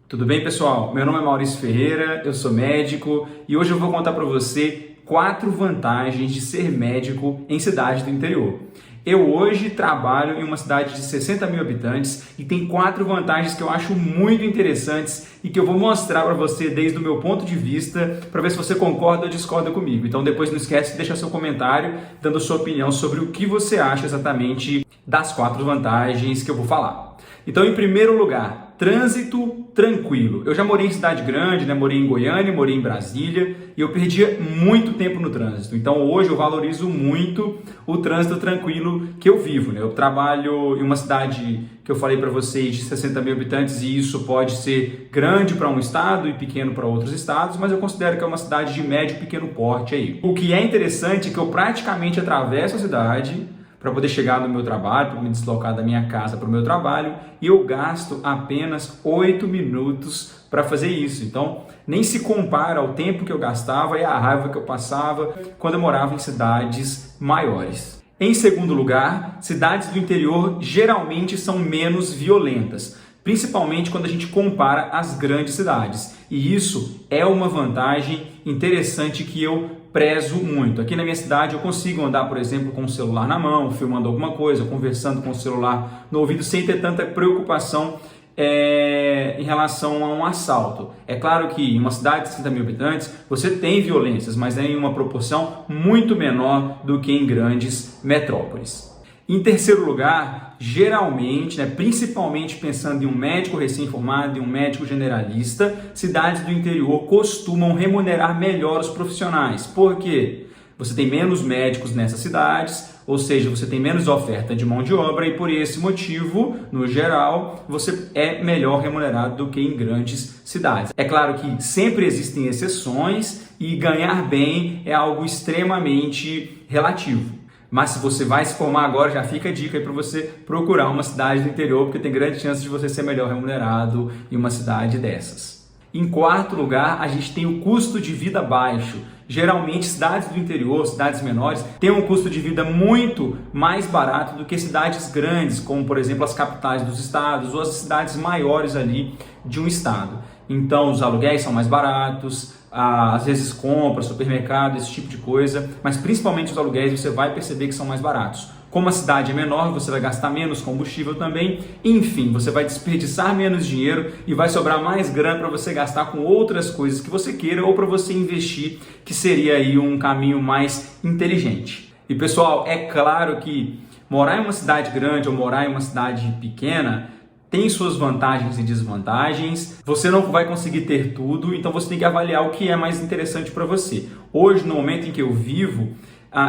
Tudo bem, pessoal? Meu nome é Maurício Ferreira, eu sou médico e hoje eu vou contar para você 4 vantagens de ser médico em cidade do interior. Eu hoje trabalho em uma cidade de 60 mil habitantes e tem 4 vantagens que eu acho muito interessantes e que eu vou mostrar para você desde o meu ponto de vista para ver se você concorda ou discorda comigo. Então depois não esquece de deixar seu comentário dando sua opinião sobre o que você acha exatamente das 4 vantagens que eu vou falar. Então, em primeiro lugar, trânsito tranquilo. Eu já morei em cidade grande, morei em Goiânia, morei em Brasília e eu perdia muito tempo no trânsito. Então, hoje eu valorizo muito o trânsito tranquilo que eu vivo. Eu trabalho em uma cidade que eu falei para vocês de 60 mil habitantes e isso pode ser grande para um estado e pequeno para outros estados, mas eu considero que é uma cidade de médio e pequeno porte aí. O que é interessante é que eu praticamente atravesso a cidade para poder chegar no meu trabalho, para me deslocar da minha casa para o meu trabalho, e eu gasto apenas 8 minutos para fazer isso. Então, nem se compara ao tempo que eu gastava e à raiva que eu passava quando eu morava em cidades maiores. Em segundo lugar, cidades do interior geralmente são menos violentas, principalmente quando a gente compara as grandes cidades. E isso é uma vantagem interessante que eu prezo muito. Aqui na minha cidade eu consigo andar, por exemplo, com o celular na mão, filmando alguma coisa, conversando com o celular no ouvido, sem ter tanta preocupação em relação a um assalto. É claro que em uma cidade de 60 mil habitantes você tem violências, mas é em uma proporção muito menor do que em grandes metrópoles. Em terceiro lugar, geralmente, principalmente pensando em um médico recém-formado e um médico generalista, cidades do interior costumam remunerar melhor os profissionais. Por quê? Você tem menos médicos nessas cidades, ou seja, você tem menos oferta de mão de obra e por esse motivo, no geral, você é melhor remunerado do que em grandes cidades. É claro que sempre existem exceções e ganhar bem é algo extremamente relativo. Mas se você vai se formar agora, já fica a dica aí para você procurar uma cidade do interior, porque tem grande chance de você ser melhor remunerado em uma cidade dessas. Em quarto lugar, a gente tem o custo de vida baixo. Geralmente, cidades do interior, cidades menores, têm um custo de vida muito mais barato do que cidades grandes, como por exemplo as capitais dos estados ou as cidades maiores ali de um estado. Então, os aluguéis são mais baratos, às vezes compra, supermercado, esse tipo de coisa, mas principalmente os aluguéis você vai perceber que são mais baratos. Como a cidade é menor, você vai gastar menos combustível também, enfim, você vai desperdiçar menos dinheiro e vai sobrar mais grana para você gastar com outras coisas que você queira ou para você investir, que seria aí um caminho mais inteligente. E pessoal, é claro que morar em uma cidade grande ou morar em uma cidade pequena tem suas vantagens e desvantagens, você não vai conseguir ter tudo, então você tem que avaliar o que é mais interessante para você. Hoje, no momento em que eu vivo,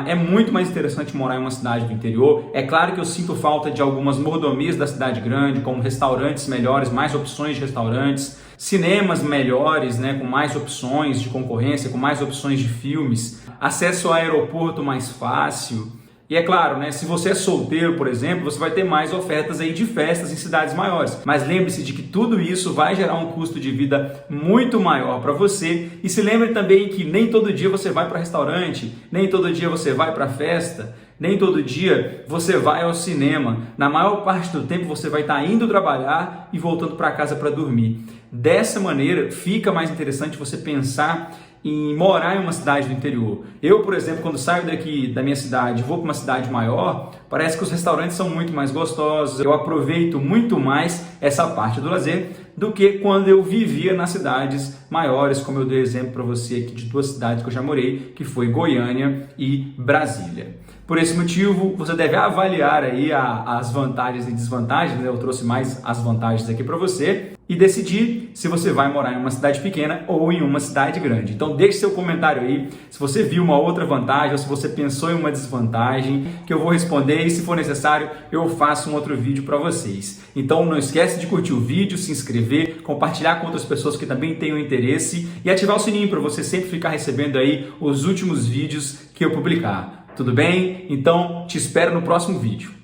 é muito mais interessante morar em uma cidade do interior. É claro que eu sinto falta de algumas mordomias da cidade grande, como restaurantes melhores, mais opções de restaurantes, cinemas melhores, com mais opções de concorrência, com mais opções de filmes, acesso ao aeroporto mais fácil. E é claro, se você é solteiro, por exemplo, você vai ter mais ofertas aí de festas em cidades maiores. Mas lembre-se de que tudo isso vai gerar um custo de vida muito maior para você. E se lembre também que nem todo dia você vai para restaurante, nem todo dia você vai para festa, nem todo dia você vai ao cinema. Na maior parte do tempo você vai estar indo trabalhar e voltando para casa para dormir. Dessa maneira, fica mais interessante você pensar em morar em uma cidade do interior. Eu, por exemplo, quando saio daqui da minha cidade e vou para uma cidade maior, parece que os restaurantes são muito mais gostosos, eu aproveito muito mais essa parte do lazer do que quando eu vivia nas cidades maiores, como eu dei exemplo para você aqui de 2 cidades que eu já morei, que foi Goiânia e Brasília. Por esse motivo, você deve avaliar aí as vantagens e desvantagens, eu trouxe mais as vantagens aqui para você, e decidir se você vai morar em uma cidade pequena ou em uma cidade grande. Então deixe seu comentário aí, se você viu uma outra vantagem ou se você pensou em uma desvantagem, que eu vou responder e se for necessário eu faço um outro vídeo para vocês. Então não esquece de curtir o vídeo, se inscrever, compartilhar com outras pessoas que também tenham interesse e ativar o sininho para você sempre ficar recebendo aí os últimos vídeos que eu publicar. Tudo bem? Então te espero no próximo vídeo.